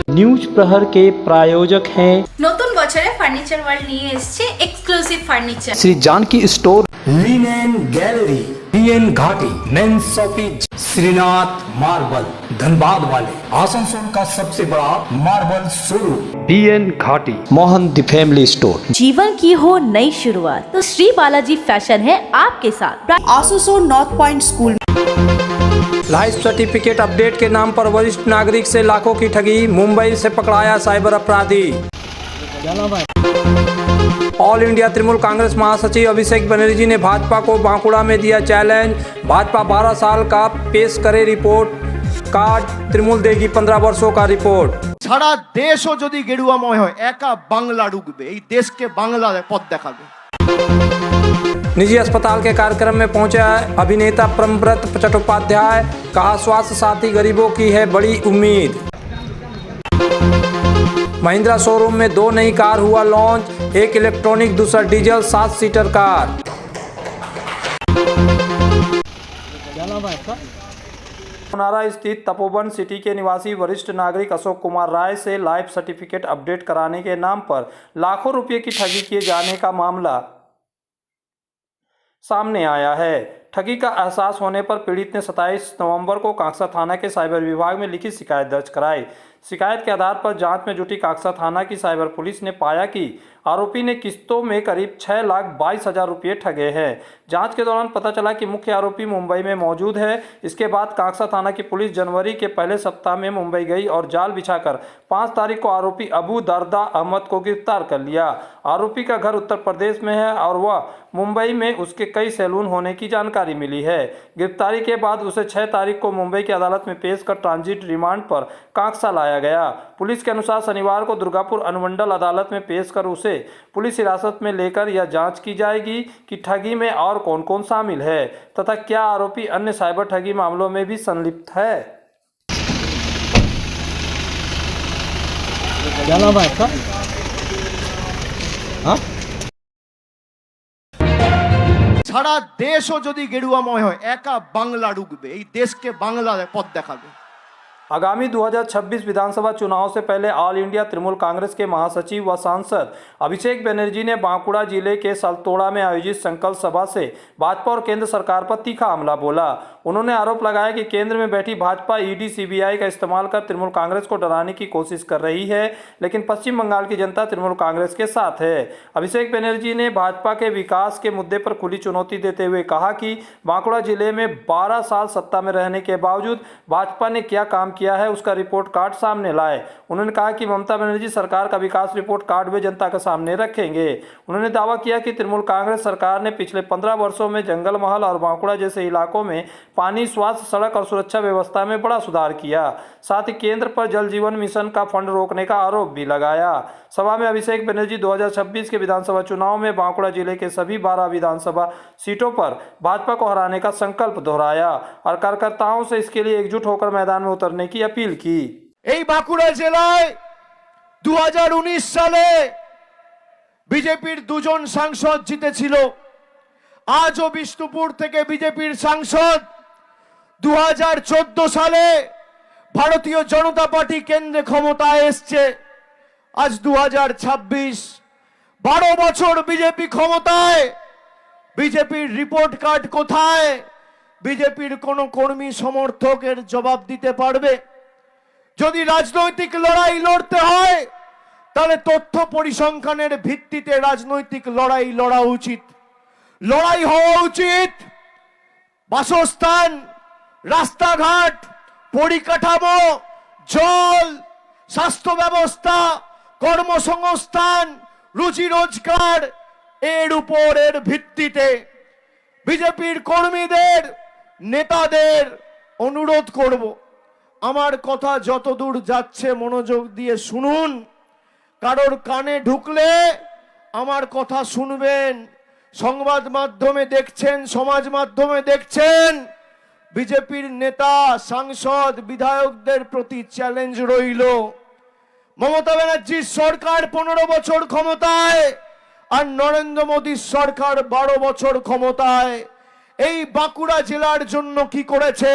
News प्रहर के प्रायोजक हैं নতুন বছরে ফার্নিচার ওয়ার্ল্ড নিয়ে এসেছে exclusive furniture Shri Janki store, linen gallery, BN Ghati, main shopping, Shrinath marble, Dhanbad वाले, आसनसोल का सबसे बड़ा मार्बल शोरूम, BN घाटी, मोहन द फैमिली स्टोर। जीवन की हो नई शुरुआत तो श्री बालाजी फैशन है आपके साथ। Asansol north point school. Life certificate update के नाम पर वरिष्ठ नागरिक से लाखों की ठगी, मुंबई से पकड़ाया साइबर अपराधी। ऑल इंडिया तृणमूल कांग्रेस महासचिव अभिषेक बनर्जी ने भाजपा को बांकुड़ा में दिया चैलेंज। भाजपा 12 साल का पेश करे रिपोर्ट कार्ड, तृणमूल देगी 15 वर्षों का रिपोर्ट। সারা দেশও যদি গেরুয়াময় হয় একা বাংলা ডুববে, এই দেশকে বাংলা পথ দেখাবে। निजी अस्पताल के कार्यक्रम में पहुंचा अभिनेता परमव्रत चट्टोपाध्याय, कहा स्वास्थ्य साथी गरीबों की है बड़ी उम्मीद। महिंद्रा शोरूम में 2 नई कार हुआ लॉन्च, एक इलेक्ट्रॉनिक दूसरा डीजल 7 सीटर कार। नारा स्थित तपोवन सिटी के निवासी वरिष्ठ नागरिक अशोक कुमार राय से लाइफ सर्टिफिकेट अपडेट कराने के नाम पर लाखों रुपए की ठगी किए जाने का मामला सामने आया है। ठगी का एहसास होने पर पीड़ित ने 27 नवंबर को कांगसा थाना के साइबर विभाग में लिखित शिकायत दर्ज कराई। शिकायत के आधार पर जांच में जुटी कांगसा थाना की साइबर पुलिस ने पाया कि आरोपी ने किस्तों में करीब 6,22,000 रुपये ठगे हैं। जांच के दौरान पता चला कि मुख्य आरोपी मुंबई में मौजूद है। इसके बाद कांगसा थाना की पुलिस जनवरी के पहले सप्ताह में मुंबई गई और जाल बिछाकर 5 तारीख को आरोपी अबू दरदा अहमद को गिरफ्तार कर लिया। आरोपी का घर उत्तर प्रदेश में है और वह मुंबई में उसके कई सैलून होने की जानकारी मिली है। गिरफ्तारी के बाद उसे 6 तारीख को मुंबई की अदालत में पेश कर ट्रांजिट रिमांड पर कांगसा लाया गया। पुलिस के अनुसार शनिवार को दुर्गापुर अनुमंडल अदालत में पेश कर उसे पुलिस हिरासत में लेकर यह जांच की जाएगी कि ठगी में और कौन कौन शामिल है तथा क्या आरोपी अन्य साइबर ठगी मामलों में भी संलिप्त है। क्या नाम है आपका? সারা দেশও যদি গেরুয়াময় হয় একা বাংলা ডুববে, এই দেশকে বাংলা পথ দেখাবে। आगामी 2026 विधानसभा चुनाव से पहले ऑल इंडिया तृणमूल कांग्रेस के महासचिव व सांसद अभिषेक बनर्जी ने बांकुड़ा जिले के सलतोड़ा में आयोजित संकल्प सभा से भाजपा और केंद्र सरकार पर तीखा हमला बोला। उन्होंने आरोप लगाया कि केंद्र में बैठी भाजपा ईडी सीबीआई का इस्तेमाल कर तृणमूल कांग्रेस को डराने की कोशिश कर रही है, लेकिन पश्चिम बंगाल की जनता तृणमूल कांग्रेस के साथ है। अभिषेक बनर्जी ने भाजपा के विकास के मुद्दे पर खुली चुनौती देते हुए कहा कि बांकुड़ा जिले में 12 साल सत्ता में रहने के बावजूद भाजपा ने क्या काम किया है उसका रिपोर्ट कार्ड सामने लाए। उन्होंने कहा कि ममता बनर्जी सरकार का विकास रिपोर्ट कार्ड वे जनता के सामने रखेंगे। उन्होंने दावा किया कि तृणमूल कांग्रेस सरकार ने पिछले 15 वर्षों में जंगल महल और बांकुड़ा जैसे इलाकों में पानी, स्वास्थ्य, सड़क और सुरक्षा व्यवस्था में बड़ा सुधार किया। साथ ही केंद्र पर जल जीवन मिशन का फंड रोकने का आरोप भी लगाया। सभा में अभिषेक बनर्जी 2026 के विधानसभा चुनाव में बांकुड़ा जिले के सभी 12 विधानसभा सीटों पर भाजपा को हराने का संकल्प दोहराया और कार्यकर्ताओं से इसके लिए एकजुट होकर मैदान में उतरने की अपील की। এই বাঁকুড়া জেলায় 2019 সালে বিজেপির 2জন সাংসদ জিতেছিল। আজও বিষ্ণুপুর থেকে বিজেপির সাংসদ 2014 সালে ভারতীয় জনতা পার্টি কেন্দ্রে ক্ষমতায় এসছে। আজ 2026, 12 বছর বিজেপি ক্ষমতায়। বিজেপির রিপোর্ট কার্ড কোথায়? বিজেপির কোন কর্মী সমর্থকের জবাব দিতে পারবে? যদি রাজনৈতিক লড়াই লড়তে হয় তাহলে তথ্য পরিসংখ্যানের ভিত্তিতে রাজনৈতিক লড়াই লড়া উচিত। লড়াই হওয়া উচিত বাসস্থান, রাস্তাঘাট, পরিকাঠামো, জল, স্বাস্থ্য ব্যবস্থা, কর্মসংস্থান, রুজি রোজগার এর উপরের ভিত্তিতে। বিজেপির কর্মীদের, নেতাদের অনুরোধ করব, আমার কথা যতদূর যাচ্ছে মনোযোগ দিয়ে শুনুন। কারোর কানে ঢুকলে আমার কথা শুনবেন। সংবাদ মাধ্যমে দেখছেন, সমাজ মাধ্যমে দেখছেন, বিজেপির নেতা, সাংসদ, বিধায়কদের প্রতি চ্যালেঞ্জ রইল। মমতা ব্যানার্জির সরকার 15 বছর ক্ষমতায় আর নরেন্দ্র মোদীর সরকার 12 বছর ক্ষমতায়। এই বাঁকুড়া জেলার জন্য কি করেছে?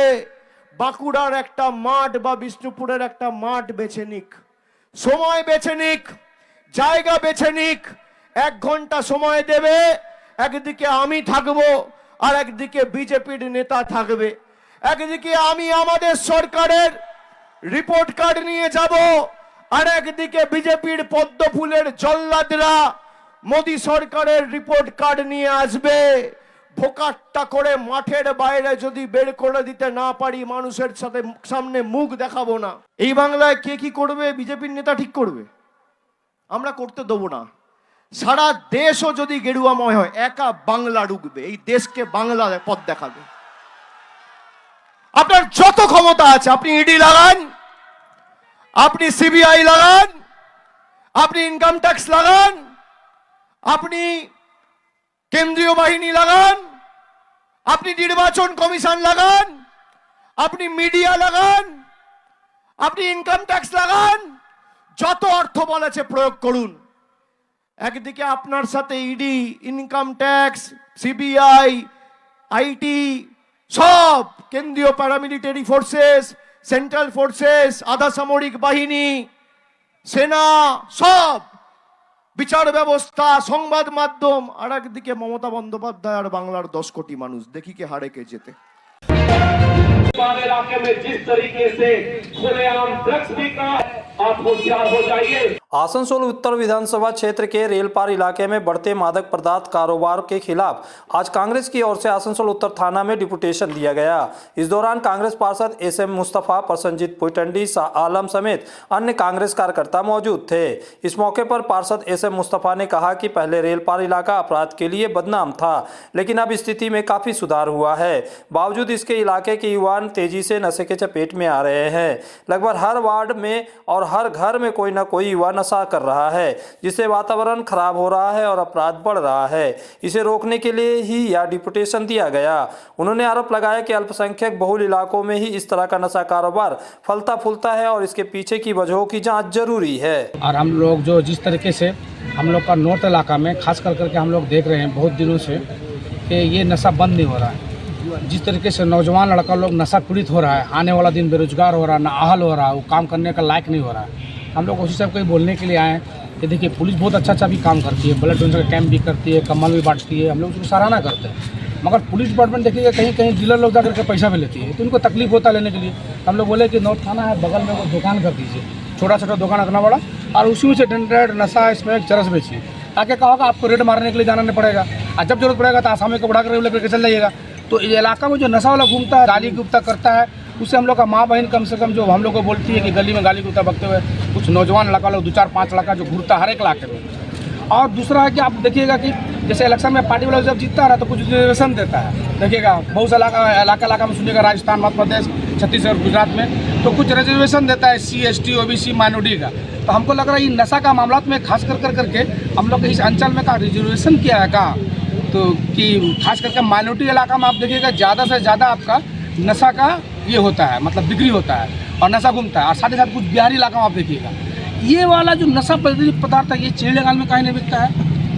বাঁকুড়ার একটা মাঠ বা বিষ্ণুপুরের একটা মাঠ বেছে নিক, সময় বেছে নিক, জায়গা বেছে নিক, 1 ঘন্টা সময় দেবে, একদিকে আমি থাকবো আর একদিকে বিজেপির নেতা থাকবে। একদিকে আমি আমাদের সরকারের রিপোর্ট কার্ড নিয়ে যাব, আর একদিকে বিজেপির পদ্ম ফুলের জল্লাদরা মোদী সরকারের রিপোর্ট কার্ড নিয়ে আসবে। ভোকাট্টা করে মাঠের বাইরে যদি বের করে দিতে না পারি, মানুষের সাথে সামনে মুখ দেখাবো না। এই বাংলায় কে কি করবে বিজেপির নেতা ঠিক করবে, আমরা করতে দেবো না। সারা দেশও যদি গেরুয়াময় হয়, একা বাংলা ডুববে, এই দেশকে বাংলা পথ দেখাবে। আপনার যত ক্ষমতা আছে আপনি ইডি লাগান, আপনি সিবিআই লাগান, আপনি ইনকাম ট্যাক্স লাগান, আপনি কেন্দ্রীয় বাহিনী লাগান, আপনি নির্বাচন কমিশন লাগান, আপনি মিডিয়া লাগান, আপনি ইনকাম ট্যাক্স লাগান, যত অর্থ বলেছে প্রয়োগ করুন। একদিকে আপনার সাথে ED, income tax, CBI, IT, সব কেন্দ্রীয় প্যারামিলিটারি ফোর্সেস, সেন্ট্রাল ফোর্সেস, আধা সামরিক বাহিনী, সেনা, সব বিচার ব্যবস্থা, সংবাদ মাধ্যম, আর একদিকে মমতা বন্দ্যোপাধ্যায় আর বাংলার 10 কোটি মানুষ। দেখি কে হারে কে যেতে। इलाके में जिस तरीके से खुलेआम ड्रग्स बिक रहा है, आप होशियार हो जाइए। आसनसोल उत्तर विधानसभा क्षेत्र के रेलपार इलाके में बढ़ते मादक पदार्थ कारोबार के खिलाफ आज कांग्रेस की ओर से आसनसोल उत्तर थाना में डिपुटेशन दिया गया। इस दौरान कांग्रेस पार्षद एसएम मुस्तफा, प्रसन्नजीत पुइटंडी, शाह आलम समेत अन्य कांग्रेस कार्यकर्ता मौजूद थे। इस मौके पर पार्षद एसएम मुस्तफा ने कहा कि पहले रेलपार इलाका अपराध के लिए बदनाम था, लेकिन अब स्थिति में काफी सुधार हुआ है। बावजूद इसके इलाके के युवा तेजी से नशे के चपेट में आ रहे हैं। लगभग हर वार्ड में और हर घर में कोई न कोई युवा नशा कर रहा है, जिससे वातावरण खराब हो रहा है और अपराध बढ़ रहा है। इसे रोकने के लिए ही यह डिपुटेशन दिया गया। उन्होंने आरोप लगाया कि अल्पसंख्यक बहुल इलाकों में ही इस तरह का नशा कारोबार फलता फूलता है और इसके पीछे की वजहों की जांच जरूरी है। और हम लोग जो जिस तरीके से हम लोग का नॉर्थ इलाका में खास करके हम लोग देख रहे हैं बहुत दिनों से कि ये नशा बंद नहीं हो रहा है। जिस तरीके से नौजवान लड़का लोग नशा पीड़ित हो रहा है, आने वाला दिन बेरोजगार हो रहा है, ना अहल हो रहा है, वो काम करने का लायक नहीं हो रहा है। हम लोग उसी सब को बोलने के लिए आए हैं कि देखिए पुलिस बहुत अच्छा भी काम करती है, ब्लड डोनेशन का कैंप भी करती है, कम्बल भी बांटती है, हम लोग उसको सराहना करते हैं। मगर पुलिस डिपार्टमेंट देखिएगा कहीं डीलर लोग जाकर के पैसा भी लेती है, तो उनको तकलीफ होता है लेने के लिए। हम लोग बोले कि नॉर्थ थाना है, बगल में वो दुकान कर दीजिए, छोटा दुकान रखना बड़ा, और उसी में से टेंडर नशा इसमें चरस बेचिए, ताकि क्या होगा आपको रेड मारने के लिए जाना नहीं पड़ेगा, और जब जरूरत पड़ेगा तो आसामी को बढ़ाकर लेकर चल जाइएगा। तो इस इलाका में जो नशा वाला घूमता है, गाली गुप्ता करता है, उससे हम लोग का माँ बहन कम से कम जो हम लोग को बोलती है कि गली में गाली गुप्ता बकते हुए कुछ नौजवान लड़का लोग 2-4-5 लड़का जो घूरता है हर एक इलाके में। और दूसरा है कि आप देखिएगा कि जैसे इलेक्शन में पार्टी वाला जब जीतता है तो कुछ रिजर्वेशन देता है। देखिएगा बहुत से इलाका में सुनिएगा, राजस्थान, मध्य प्रदेश, छत्तीसगढ़, गुजरात में तो कुछ रिजर्वेशन देता है SC ST OBC माइनॉरिटी का। तो हमको लग रहा है ये नशा का मामला में खास करके हम लोग इस अंचल में का रिजर्वेशन किया है का, तो कि खास करके माइनॉरिटी इलाका में आप देखिएगा ज़्यादा से ज़्यादा आपका नशा का ये होता है, मतलब बिक्री होता है और नशा घूमता है। और साथ ही साथ कुछ बिहारी इलाका में आप देखिएगा ये वाला जो नशा पदार्थ है, ये चिड़ियाघर में कहीं नहीं बिकता है,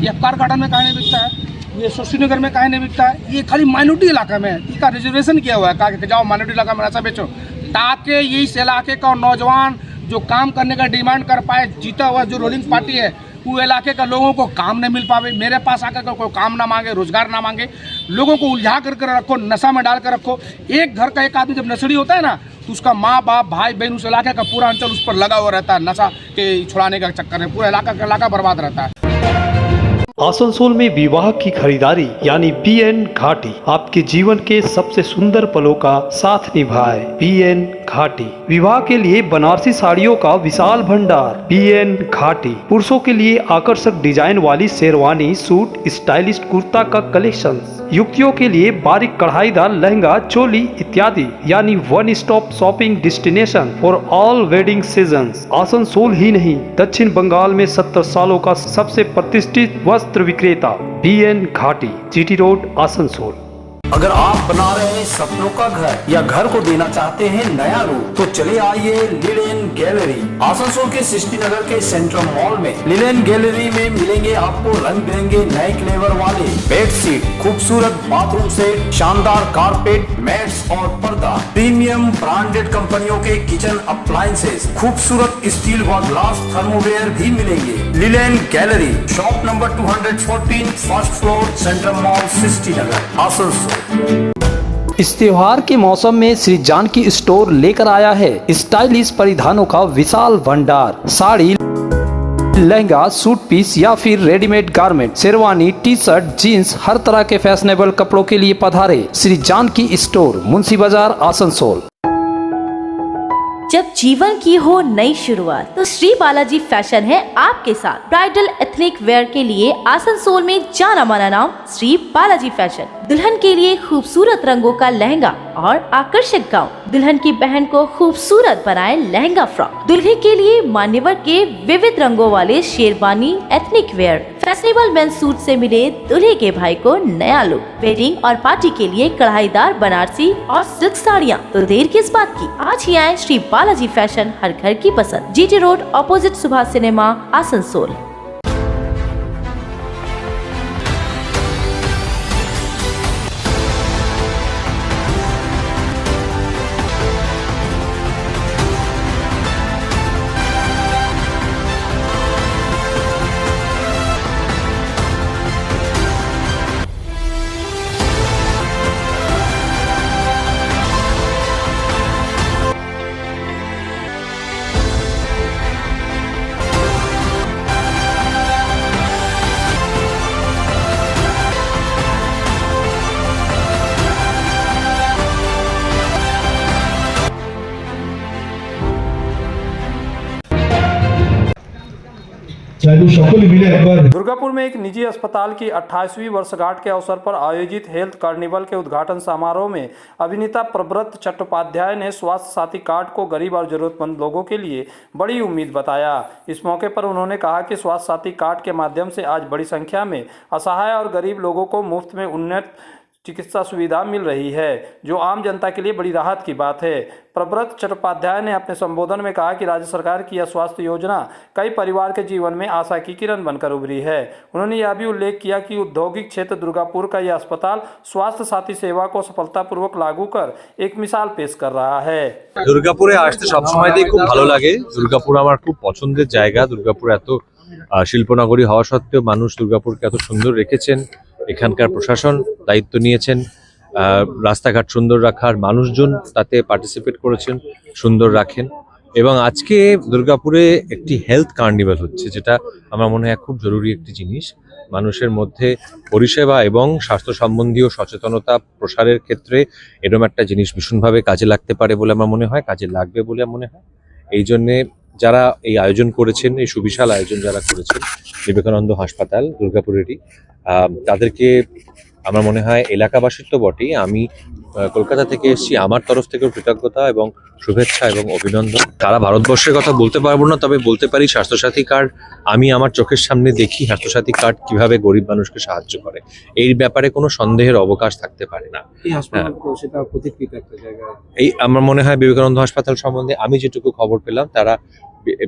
ये अफ्कार गार्डन में कहीं नहीं बिकता है, ये शोशीनगर में कहीं नहीं बिकता है, ये खाली माइनॉरिटी इलाका में इसका रिजर्वेशन किया हुआ है, कहा कि जाओ माइनॉरिटी इलाका में नशा बेचो, ताकि ये इस इलाके का नौजवान जो काम करने का डिमांड कर पाए, जीता हुआ जो रूलिंग पार्टी है वो इलाके का लोगों को काम नहीं मिल पावे, मेरे पास आकर कोई काम ना मांगे, रोजगार ना मांगे, लोगों को उलझा कर रखो, नशा में डाल कर रखो। एक घर का एक आदमी जब नशेड़ी होता है ना, तो उसका माँ बाप भाई बहन उस इलाके का पूरा अंचल उस पर लगा हुआ रहता है, नशा के छुड़ाने का चक्कर में पूरा इलाका बर्बाद रहता है। आसनसोल में विवाह की खरीदारी यानी BN घाटी आपके जीवन के सबसे सुंदर पलों का साथ निभाए। BN घाटी विवाह के लिए बनारसी साड़ियों का विशाल भंडार। BN घाटी पुरुषों के लिए आकर्षक डिजाइन वाली शेरवानी, सूट, स्टाइलिश कुर्ता का कलेक्शन, युवतियों के लिए बारीक कढ़ाईदार लहंगा, चोली इत्यादि, यानी one stop shopping destination for all wedding seasons. Asansol ही नहीं, दक्षिण बंगाल में 70 सालों का सबसे प्रतिष्ठित वस्त्र विक्रेता BN घाटी, GT रोड, आसनसोल। अगर आप बना रहे हैं सपनों का घर या घर को देना चाहते हैं नया रूप, तो चले आइए लिलेन गैलरी। आसनसोल के सृष्टि नगर के सेंट्रल मॉल में लिलेन गैलरी में मिलेंगे आपको रंग बिरंगे नए फ्लेवर वाले बेडशीट, खूबसूरत बाथरूम सेट, शानदार कारपेट, मैट्स और पर्दा, प्रीमियम ब्रांडेड कंपनियों के किचन अप्लायंसेस, खूबसूरत स्टील व ग्लास थर्मोवेयर भी मिलेंगे। Linen gallery, shop number 214, first floor, central mall, Srishti Nagar, Asansol. इस त्योहार के मौसम में श्री जानकी स्टोर लेकर आया है स्टाइलिश परिधानों का विशाल भंडार। साड़ी, लहंगा, सूट पीस या फिर readymade garment, sherwani, T shirt, jeans, हर तरह के फैशनेबल कपड़ों के लिए पधारे श्री जानकी स्टोर, मुंशी बाजार, आसनसोल। जब जीवन की हो नई शुरुआत तो श्री बालाजी फैशन है आपके साथ। ब्राइडल एथनिक वेयर के लिए आसनसोल में जाना माना नाम श्री बालाजी फैशन। दुल्हन के लिए खूबसूरत रंगों का लहंगा और आकर्षक गाउन, दुल्हन की बहन को खूबसूरत बनाए लहंगा फ्रॉक, दुल्हे के लिए मान्यवर के विविध रंगों वाले sherwani, ethnic wear, fashionable main suit से मिले दुल्हे के भाई को नया लुक, वेडिंग और पार्टी के लिए कढ़ाईदार बनारसी और सिल्क साड़ियाँ। तो देर किस बात की, आज ही आए श्री बालाजी फैशन, हर घर की पसंद, GT road, opposite Subhash cinema, Asansol. Durgapur में एक निजी अस्पताल की 28वीं वर्षगांठ के अवसर पर आयोजित हेल्थ कार्निवल के उद्घाटन समारोह में अभिनेता प्रब्रत चट्टोपाध्याय ने स्वास्थ्य साथी कार्ड को गरीब और जरूरतमंद लोगों के लिए बड़ी उम्मीद बताया। इस मौके पर उन्होंने कहा कि स्वास्थ्य साथी कार्ड के माध्यम से आज बड़ी संख्या में असहाय और गरीब लोगों को मुफ्त में उन्नत चिकित्सा सुविधा मिल रही है, जो आम जनता के लिए बड़ी राहत की बात है। प्रब्रत चट्टोपाध्याय ने अपने संबोधन में कहा कि राज्य सरकार की यह स्वास्थ्य योजना कई परिवार के जीवन में आशा की किरण बनकर उभरी है। उन्होंने यह भी उल्लेख किया कि औद्योगिक क्षेत्र दुर्गापुर का यह अस्पताल स्वास्थ्य साथी सेवा को सफलतापूर्वक लागू कर एक मिसाल पेश कर रहा है। দুর্গাপুরে আসতে সবসময়তেই খুব ভালো লাগে। দুর্গাপুর আমার খুব পছন্দের জায়গা। দুর্গাপুর এত শিল্পনগরী হওয়া সত্ত্বেও মানুষ দুর্গাপুরকে এত সুন্দর রেখেছেন। এখানকার প্রশাসন দায়িত্ব নিয়েছেন রাস্তাঘাট সুন্দর রাখার, মানুষজন তাতে পার্টিসিপেট করেছেন, সুন্দর রাখেন। এবং আজকে দুর্গাপুরে একটি হেলথ কার্নিভাল হচ্ছে, যেটা আমার মনে হয় খুব জরুরি একটি জিনিস। মানুষের মধ্যে পরিষেবা এবং স্বাস্থ্য সম্বন্ধীয় সচেতনতা প্রসারের ক্ষেত্রে এরকম একটা জিনিস ভীষণভাবে কাজে লাগতে পারে বলে আমার মনে হয়, কাজে লাগবে বলে মনে হয়। এই জন্যে যারা এই আয়োজন করেছেন, এই সুবিশাল আয়োজন যারা করেছেন বিবেকানন্দ হাসপাতাল দুর্গাপুরেরই, তাদেরকে আমার মনে হয় এলাকাবাসীর তো বটেই, আমি কলকাতা থেকে এসেছি, আমার তরফ থেকেও কৃতজ্ঞতা এবং শুভেচ্ছা এবং অভিনন্দন। সারা ভারতবর্ষের কথা বলতে পারবো না, তবে বলতে পারি স্বাস্থ্যসাথী কার্ড আমি আমার চোখের সামনে দেখি স্বাস্থ্যসাথী কার্ড কিভাবে গরিব মানুষকে সাহায্য করে। এই ব্যাপারে কোনো সন্দেহের অবকাশ থাকতে পারে না। এই আমার মনে হয় বিবেকানন্দ হাসপাতাল সম্বন্ধে আমি যেটুকু খবর পেলাম, তারা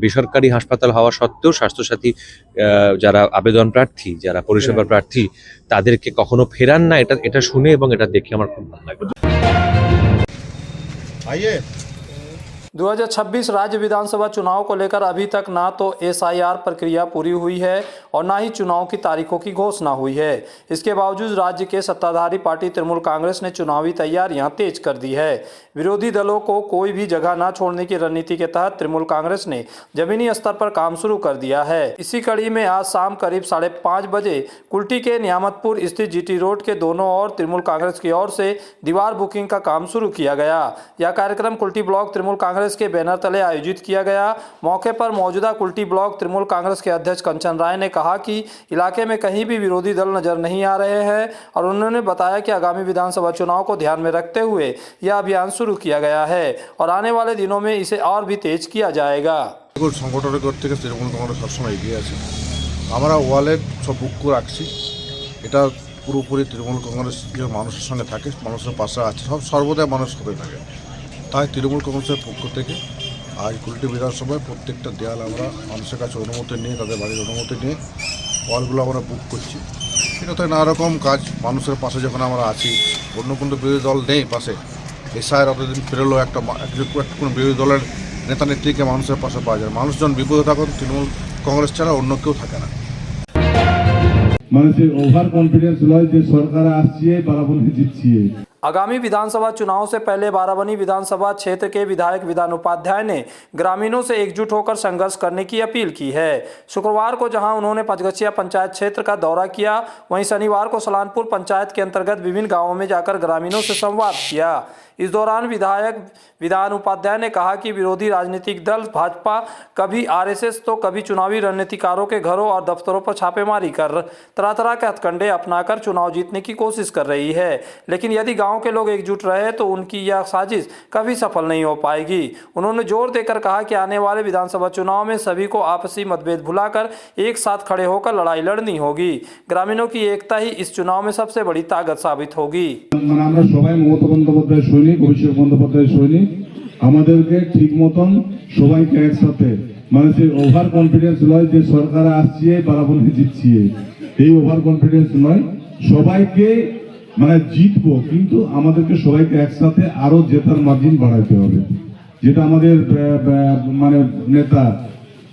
বেসরকারি হাসপাতাল হওয়া সত্ত্বেও স্বাস্থ্যসাথী যারা আবেদন প্রার্থী, যারা পরিষেবা প্রার্থী, তাদেরকে কখনো ফেরান না। এটা শুনে এবং এটা দেখে আমার খুব ভালো লাগে। 2026 राज्य विधानसभा चुनाव को लेकर अभी तक ना तो SIR प्रक्रिया पूरी हुई है और ना ही चुनाव की तारीखों की घोषणा हुई है। इसके बावजूद राज्य के सत्ताधारी पार्टी तृणमूल कांग्रेस ने चुनावी तैयारियां तेज कर दी है। विरोधी दलों को कोई भी जगह न छोड़ने की रणनीति के तहत तृणमूल कांग्रेस ने जमीनी स्तर पर काम शुरू कर दिया है। इसी कड़ी में आज शाम करीब 5:30 बजे कुल्टी के नियामतपुर स्थित GT रोड के दोनों ओर तृणमूल कांग्रेस की ओर से दीवार बुकिंग का काम शुरू किया गया। यह कार्यक्रम कुल्टी ब्लॉक तृणमूल कांग्रेस के बैनर तले आयोजित किया गया। मौके पर मौजूदा कुल्टी ब्लॉक तृणमूल कांग्रेस के अध्यक्ष कंचन राय ने कहा कि इलाके में कहीं भी विरोधी दल नजर नहीं आ रहे हैं और उन्होंने बताया कि आगामी विधानसभा चुनाव को ध्यान में रखते हुए यह अभियान शुरू किया गया है और आने वाले दिनों में इसे और भी तेज किया जाएगा। সংগঠনের ঘর থেকে তৃণমূল কংগ্রেস সবসময় এগিয়ে আছে। আমরা ওয়ালেট সব বুক করে রাখছি। এটা পুরোপুরি তৃণমূল কংগ্রেস যে মানুষের সঙ্গে থাকে, মানুষের পাশে আছে, সব সর্বদাই মানুষ সাথে থাকে। তাই তৃণমূল কংগ্রেসের পক্ষ থেকে আজ কুলটি বিধানসভায় প্রত্যেকটা দেয়াল আমরা মানুষের কাছে অনুমতি নিয়ে, তাদের বাড়ির অনুমতি নিয়ে ওয়ালগুলো আমরা বুক করছি। এটা তো নানা রকম কাজ, মানুষের পাশে যখন আমরা আছি, অন্য কোনো বিরোধী দল নেই পাশে। এসআইয়ের অতদিন পেরোলো একটা কোনো বিরোধী দলের নেতা নেত্রীকে মানুষের পাশে পাওয়া যায়। মানুষজন বিপদে থাকুন, তৃণমূল কংগ্রেস ছাড়া অন্য কেউ থাকে না। মানুষের ওভার কনফিডেন্স লয় যে সরকার আসছে বারাবণী জিতছে। आगामी विधानसभा चुनाव से पहले बाराबनी विधानसभा क्षेत्र के विधायक विधान उपाध्याय ने ग्रामीणों से एकजुट होकर संघर्ष करने की अपील की है। शुक्रवार को जहां उन्होंने पंचगछिया पंचायत क्षेत्र का दौरा किया, वहीं शनिवार को सलानपुर पंचायत के अंतर्गत विभिन्न गांवों में जाकर ग्रामीणों से संवाद किया। इस दौरान विधायक विधान उपाध्याय ने कहा कि विरोधी राजनीतिक दल भाजपा कभी आरएसएस तो कभी चुनावी रणनीतिकारों के घरों और दफ्तरों पर छापेमारी कर तरह तरह के हथकंडे अपनाकर चुनाव जीतने की कोशिश कर रही है, लेकिन यदि गांव के लोग एकजुट रहे तो उनकी यह साजिश कभी सफल नहीं हो पाएगी। उन्होंने जोर देकर कहा कि आने वाले विधानसभा चुनाव में सभी को आपसी मतभेद भुलाकर एक साथ खड़े होकर लड़ाई लड़नी होगी। ग्रामीणों की एकता ही इस चुनाव में सबसे बड़ी ताकत साबित होगी। আমরা সবাই মমতা বন্দ্যোপাধ্যায় সৈনিক, অভিষেক বন্দ্যোপাধ্যায় সৈনিক। আমাদেরকে ঠিক মতন সবাইকে একসাথে, মানুষের ওভার কনফিডেন্স নয় যে সরকার আসছে বারাবণী জিতছে, এই ওভার কনফিডেন্স নয়। সবাইকে মানে জিতবো, কিন্তু আমাদেরকে সবাইকে একসাথে আরো জেতার মার্জিন বাড়াইতে হবে। যেটা আমাদের মানে নেতা,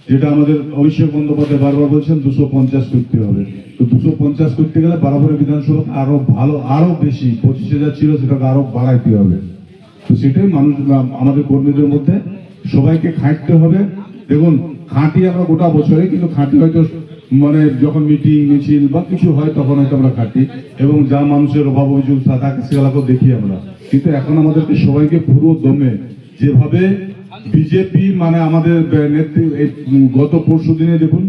যেটা আমাদের অভিষেক বন্দ্যোপাধ্যায় বারবার বলছেন 250 করতে হবে। তো 250 করতে গেলে বারাবণী বিধানসভা আরো ভালো, আরো বেশি 25,000 ছিল, সেটাকে আরো বাড়াইতে হবে। তো সেটাই মানুষ, আমাদের কর্মীদের মধ্যে সবাইকে খাটতে হবে। দেখুন, খাঁটি আমরা গোটা বছরে, কিন্তু খাঁটি হয়তো মানে যখন মিটিং মিছিল বা কিছু হয় তখন হয়তো আমরা খাটি, এবং যা মানুষের অভাব অভিযোগ থাকে সেগুলোকেও দেখি আমরা। কিন্তু এখন আমাদেরকে সবাইকে পুরো দমে, যেভাবে বিজেপি মানে আমাদের নেত্রী গত পরশু দিনে দেখুন,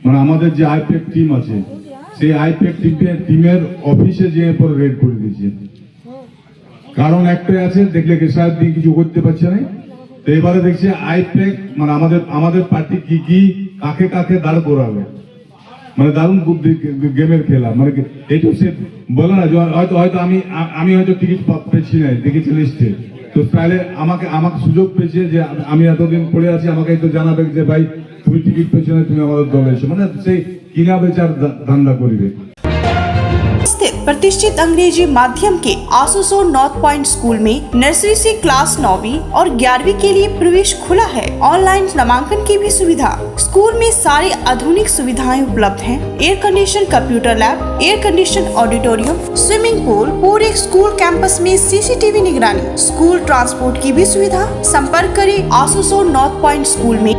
মানে আমাদের যে আইপ্যাক টিম আছে, সেই আইপ্যাক টিমের অফিসে যেয়ে পরে রেড করে দিয়েছে। কারণ একটাই আছে, দেখলে সাহেব দিয়ে কিছু করতে পারছে না। তো এবারে দেখছি আইপ্যাক মানে আমাদের পার্টি কি কাকে কাকে দাঁড় করাবে, মানে দারুণ বুদ্ধি গেমের খেলা। মানে এইটা সে বলে না, হয়তো আমি হয়তো টিকিট পেয়েছি না, দেখেছি লিস্টে, তো তাহলে আমাকে সুযোগ পেয়েছে যে আমি এতদিন পড়ে আছি, আমাকে তো জানাবে যে ভাই তুমি টিকিট পেয়েছো না, তুমি আমাদের দলে এসো, মানে সেই কিনা বেচার ধান্দা করিবে। स्थित प्रतिष्ठित अंग्रेजी माध्यम के आसनसोल नॉर्थ पॉइंट स्कूल में नर्सरी से क्लास 9वीं और 11वीं के लिए प्रवेश खुला है। ऑनलाइन नामांकन की भी सुविधा। स्कूल में सारी आधुनिक सुविधाएं उपलब्ध हैं। Air condition computer lab, air condition auditorium, swimming pool, पूरे स्कूल कैंपस में सीसीटीवी निगरानी, स्कूल ट्रांसपोर्ट की भी सुविधा। संपर्क करें आसनसोल नॉर्थ पॉइंट स्कूल में।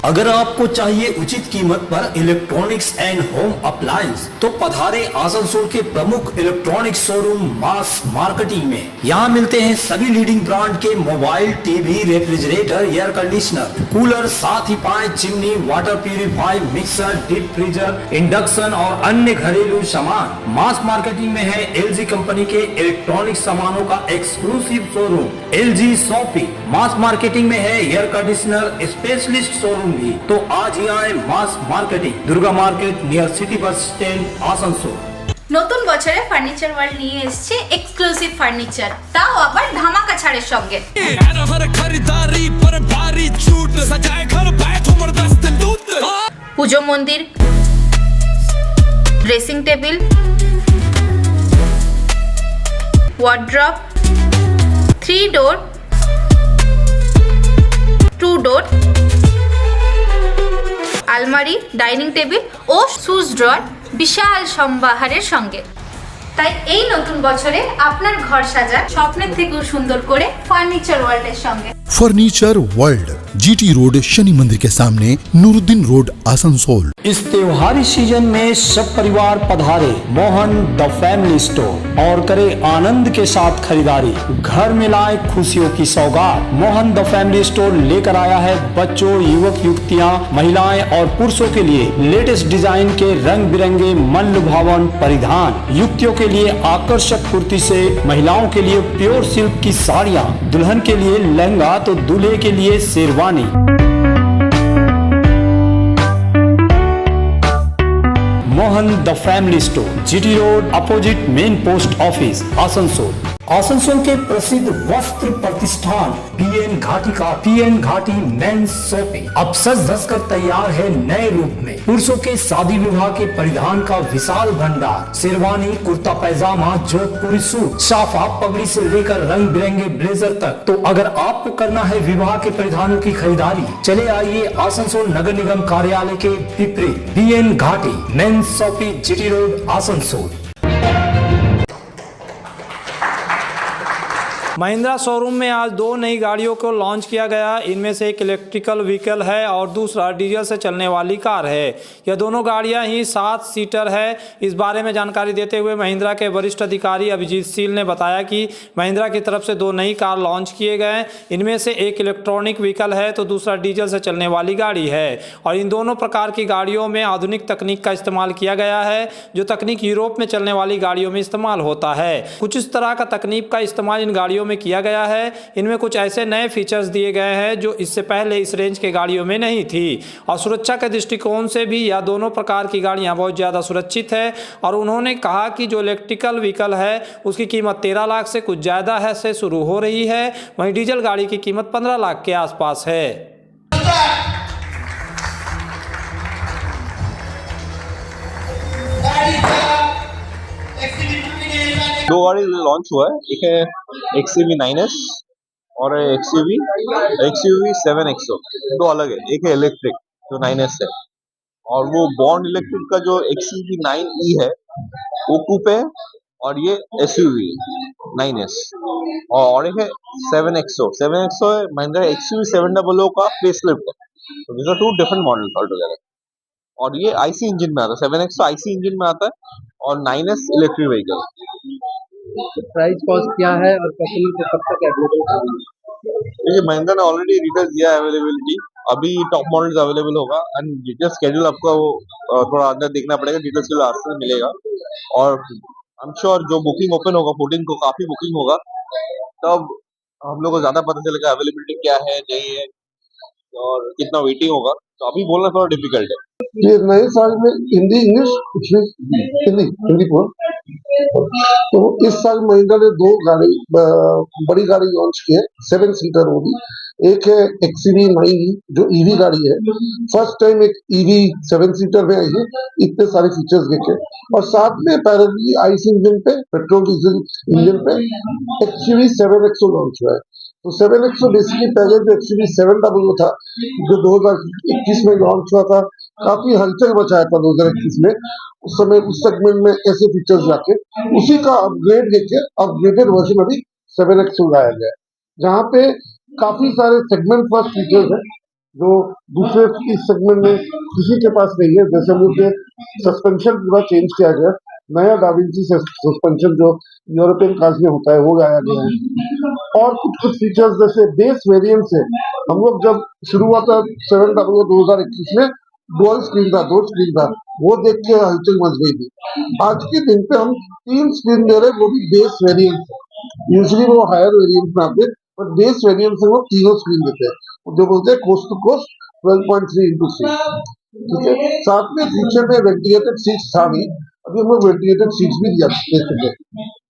अगर आपको चाहिए उचित कीमत पर इलेक्ट्रॉनिक्स एंड होम अप्लायंस, तो पधारे आसनसोल के प्रमुख इलेक्ट्रॉनिक्स शोरूम मास मार्केटिंग में। यहाँ मिलते हैं सभी लीडिंग ब्रांड के mobile, TV, refrigerator, air conditioner, cooler, साथ ही पाए chimney, water purifier, mixer, deep freezer, induction और अन्य घरेलू सामान। मास मार्केटिंग में है एलजी कंपनी के इलेक्ट्रॉनिक सामानों का एक्सक्लूसिव शोरूम एलजी शॉपी। मास मार्केटिंग में है एयर कंडीशनर स्पेशलिस्ट शोरूम भी। तो आज ही आए mass marketing, Durga market near city bus stand, Asansol. নতুন বছরে ফার্নিচার ওয়ার্ল্ড নিয়ে এসেছে এক্সক্লুসিভ ফার্নিচার, তাও আবার ধামাকা ছাড়ের সঙ্গে। পুজো মন্দির, ড্রেসিং টেবিল, ওয়ার্ড্রপ, 3 ডোর, 2 ডোর, আলমারি, ডাইনিং টেবিল ও শুজ ড্রয়ার বিশাল সম্ভারের সঙ্গে। তাই এই নতুন বছরে আপনার ঘর সাজান স্বপ্নের থেকেও সুন্দর করে ফার্নিচার ওয়ার্ল্ডের সঙ্গে। Furniture world, GT road, Shani मंदिर के सामने, नूरुद्दीन रोड, आसनसोल। इस त्योहारी सीजन में सब परिवार पधारे मोहन द फैमिली स्टोर और करे आनंद के साथ खरीदारी। घर में लाए खुशियों की सौगात। मोहन द फैमिली स्टोर लेकर आया है बच्चों, युवक युवतियां, महिलाएं और पुरुषों के लिए लेटेस्ट डिजाइन के रंग बिरंगे मन लुभावन परिधान। युवतियों के लिए आकर्षक कुर्ती से, महिलाओं के लिए प्योर सिल्क की साड़ियाँ, दुल्हन के लिए लहंगा तो दूल्हे के लिए sherwani. Mohan the family store, GT road, opposite main post office, Asansol. Asansol के प्रसिद्ध वस्त्र प्रतिष्ठान पीएन घाटी का पीएन घाटी मेंस शॉपिंग अब सज धज कर तैयार है नए रूप में। पुरुषों के शादी विवाह के परिधान का विशाल भंडार, शेरवानी, कुर्ता पैजामा, जोधपुरी सूट, साफा, पगड़ी से लेकर रंग बिरंगे ब्लेजर तक। तो अगर आपको करना है विवाह के परिधानों की खरीदारी, चले आइए आसनसोल नगर निगम कार्यालय के विपरीत PN Ghati men's shopping, GT road, Asansol. Mahindra showroom में आज 2 नई गाड़ियों को लॉन्च किया गया। इनमें से एक इलेक्ट्रिकल व्हीकल है और दूसरा डीजल से चलने वाली कार है। यह दोनों गाड़ियां ही 7 सीटर है। इस बारे में जानकारी देते हुए महिंद्रा के वरिष्ठ अधिकारी अभिजीत सील ने बताया कि महिंद्रा की तरफ से 2 नई कार लॉन्च किए गए। इनमें से एक इलेक्ट्रॉनिक व्हीकल है तो दूसरा डीजल से चलने वाली गाड़ी है और इन दोनों प्रकार की गाड़ियों में आधुनिक तकनीक का इस्तेमाल किया गया है, जो तकनीक यूरोप में चलने वाली गाड़ियों में इस्तेमाल होता है। कुछ इस तरह का तकनीक का इस्तेमाल इन गाड़ियों में किया गया है। इनमें कुछ ऐसे नए फीचर्स दिए गए हैं जो इससे पहले इस रेंज के गाड़ियों में नहीं थी और सुरक्षा के दृष्टिकोण से भी यह दोनों प्रकार की गाड़ियां बहुत ज़्यादा सुरक्षित है। और उन्होंने कहा कि जो इलेक्ट्रिकल व्हीकल है उसकी कीमत 13 लाख से कुछ ज़्यादा है से शुरू हो रही है, वहीं डीजल गाड़ी की कीमत 15 लाख के आसपास है। दो गाड़ी लॉन्च हुआ है, एक है XUV 9S और XUV 7XO, दो अलग है। एक है इलेक्ट्रिक जो 9S है और वो बॉन्ड इलेक्ट्रिक का जो XUV 9E है वो कूप है और ये SUV 9S और एक है 7XO है महिंद्रा XUV 700 का फेसलिफ्ट है। तो these are 2 different models altogether और ये IC इंजन में आता है। 7XO IC इंजन में आता है और 9S electric vehicle. Price cost क्या है और कस्टमर को कब तक अवेलेबल होगा? देखिए महिंद्रा ने ऑलरेडी डिटेल्स दिया है अवेलेबिलिटी, अभी टॉप मॉडल्स अवेलेबल होगा एंड डिटेल स्केड्यूल आपको थोड़ा अंदर देखना पड़ेगा, डिटेल्स के लास्ट में मिलेगा। और आई एम श्योर जो बुकिंग ओपन होगा 14 को काफी बुकिंग होगा, तब हम लोग को ज्यादा पता चलेगा अवेलेबिलिटी क्या है नहीं है और कितना वेटिंग होगा। तो अभी बोलना थोड़ा डिफिकल्ट है। ये नए साल में हिंदी इंग्लिश हिंदी बोल। तो इस साल महिंद्रा ने 2 गाड़ी बड़ी गाड़ी लॉन्च की है, 7 सीटर होगी। एक है XUV 9E जो ईवी गाड़ी है, फर्स्ट टाइम एक ईवी 7 सीटर में आई है इतने सारे फीचर्स देखे। और साथ में पैरेलली आईसी इंजन पे, पेट्रोल डीजल इंजन पे XUV 7XO लॉन्च हुआ है। तो 7XO बेसिकली पहले जो XUV 700 था जो 2021 में लॉन्च हुआ था, काफी हलचल मचाया था 2021 में। उस समय उस सेगमेंट में ऐसे फीचर्स लाके उसी का अपग्रेड लेके अपग्रेडेड वर्जन अभी 7XO लाया गया, जहाँ पे काफी सारे सेगमेंट फर्स्ट फीचर्स हैं जो दूसरे इस सेगमेंट में किसी के पास नहीं है। जैसे मुझे सस्पेंशन पूरा चेंज किया गया, नया डाविंची सस्पेंशन जो यूरोपियन कार्स में होता है वो लाया गया है। और कुछ फीचर्स जैसे बेस वेरिएंट से हम लोग जब शुरू हुआ था 700 2021 में डुअल स्क्रीन था, 2 स्क्रीन था, वो देख के हलचल मच गई थी। आज के दिन पे हम 3 स्क्रीन दे रहे, वो भी बेस वेरिएंट। यूजुअली वो हायर वेरिएंट में आते, पर बेस वेरिएंट से वो तीनों स्क्रीन देते हैं जो बोलते हैं कोस्ट टू कोस्ट 12.3x3। ठीक है, साथ में फीचर में वेंटिलेटेड सीट्स था नहीं, अभी हम लोग वेंटिलेटेड सीट्स भी दे सकते हैं।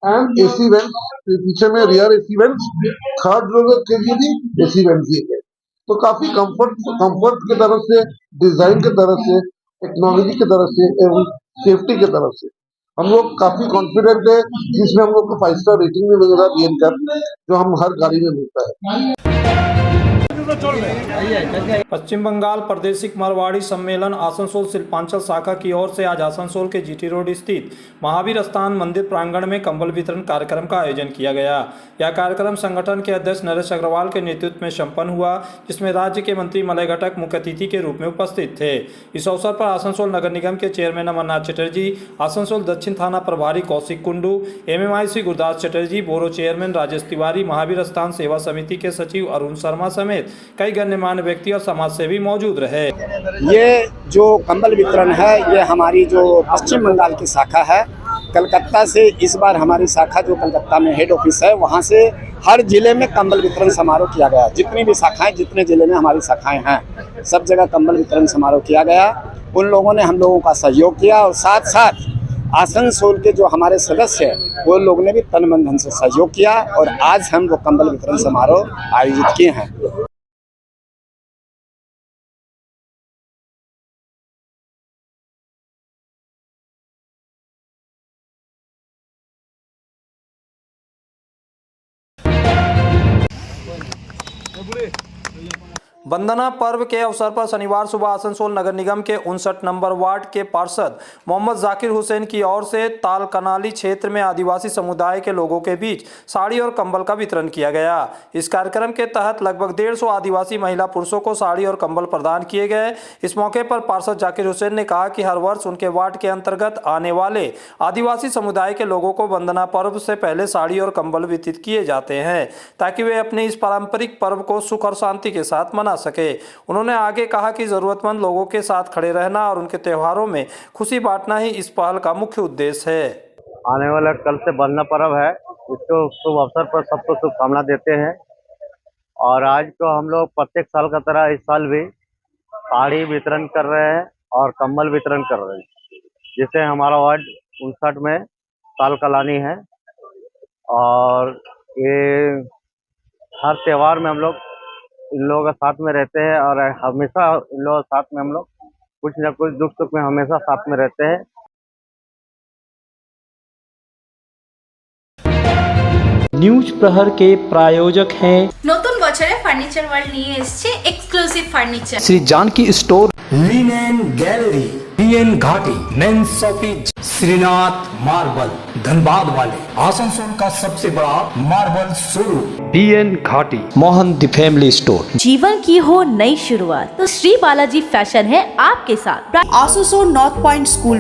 एंड AC वेंट्स, पीछे में rear AC vents, third rover के लिए भी AC वेंट्स दिए गए। तो काफी कंफर्ट की तरफ से, डिजाइन की तरफ से, टेक्नोलॉजी की तरफ से एवं सेफ्टी की तरफ से हम लोग काफी कॉन्फिडेंट है, जिसमें हम लोग को 5 स्टार रेटिंग भी मिल रहा है BN का, जो हम हर गाड़ी में मिलता है। पश्चिम बंगाल प्रादेशिक मारवाड़ी सम्मेलन आसनसोल शिल्पांचल शाखा की ओर से आज आसनसोल के GT रोड स्थित महावीर स्थान मंदिर प्रांगण में कंबल वितरण कार्यक्रम का आयोजन किया गया। यह कार्यक्रम संगठन के अध्यक्ष नरेश अग्रवाल के नेतृत्व में संपन्न हुआ, जिसमें राज्य के मंत्री मलय घटक मुख्य अतिथि के रूप में उपस्थित थे। इस अवसर पर आसनसोल नगर निगम के चेयरमैन अमरनाथ चटर्जी, आसनसोल दक्षिण थाना प्रभारी Kaushik Kundu, MMIC Gurdas Chatterjee, borough chairman Rajesh Tiwari, Mahavir स्थान सेवा समिति के सचिव अरुण शर्मा समेत कई गण्यमान्य व्यक्ति और समाज सेवी मौजूद रहे। ये जो कंबल वितरण है ये हमारी जो पश्चिम बंगाल की शाखा है, कलकत्ता से इस बार हमारी शाखा जो कलकत्ता में हेड ऑफिस है वहाँ से हर जिले में कंबल वितरण समारोह किया गया। जितनी भी शाखाएं, जितने जिले में हमारी शाखाएं हैं, सब जगह कंबल वितरण समारोह किया गया। उन लोगों ने हम लोगों का सहयोग किया और साथ साथ आसनसोल के जो हमारे सदस्य हैं वो लोग ने भी तन मन धन से सहयोग किया और आज हम वो कंबल वितरण समारोह आयोजित किए हैं। वंदना पर्व के अवसर पर शनिवार सुबह आसनसोल नगर निगम के 59 नंबर वार्ड के पार्षद मोहम्मद जाकिर हुसैन की ओर से तालकनाली क्षेत्र में आदिवासी समुदाय के लोगों के बीच साड़ी और कंबल का वितरण किया गया। इस कार्यक्रम के तहत लगभग 150 आदिवासी महिला पुरुषों को साड़ी और कंबल प्रदान किए गए। इस मौके पर पार्षद जाकिर हुसैन ने कहा कि हर वर्ष उनके वार्ड के अंतर्गत आने वाले आदिवासी समुदाय के लोगों को वंदना पर्व से पहले साड़ी और कंबल वितरित किए जाते हैं ताकि वे अपने इस पारंपरिक पर्व को सुख और शांति के साथ मना सके। उन्होंने आगे कहा कि जरूरतमंद लोगों के साथ खड़े रहना और उनके त्योहारों में खुशी बांटना ही इस पहल का मुख्य उद्देश्य है। आने वाला कल से वंदना पर्व है, इसको शुभ अवसर पर सबको शुभकामना देते हैं और आज को हम लोग प्रत्येक साल का तरह इस साल भी साड़ी वितरण कर रहे हैं और कंबल वितरण कर रहे हैं, जिसे हमारा वार्ड 59 में तालकलानी है और ये हर त्योहार में हम लोग इन लोगों के साथ में रहते हैं और हमेशा इन लोगों के साथ में हम लोग कुछ न कुछ दुख सुख में हमेशा साथ में रहते हैं। न्यूज प्रहर के प्रायोजक हैं নতুন বছরে ফার্নিচার ওয়ার্ল্ড নিয়ে এসেছে exclusive furniture Shri Janki store, linen gallery, BN Ghati, main shopping, Shrinath marble, Dhanbad वाले, आसनसोल का सबसे बड़ा मार्बल शोरूम, BN घाटी, मोहन द फैमिली स्टोर। जीवन की हो नई शुरुआत तो श्री बालाजी फैशन है आपके साथ। Asansol north point school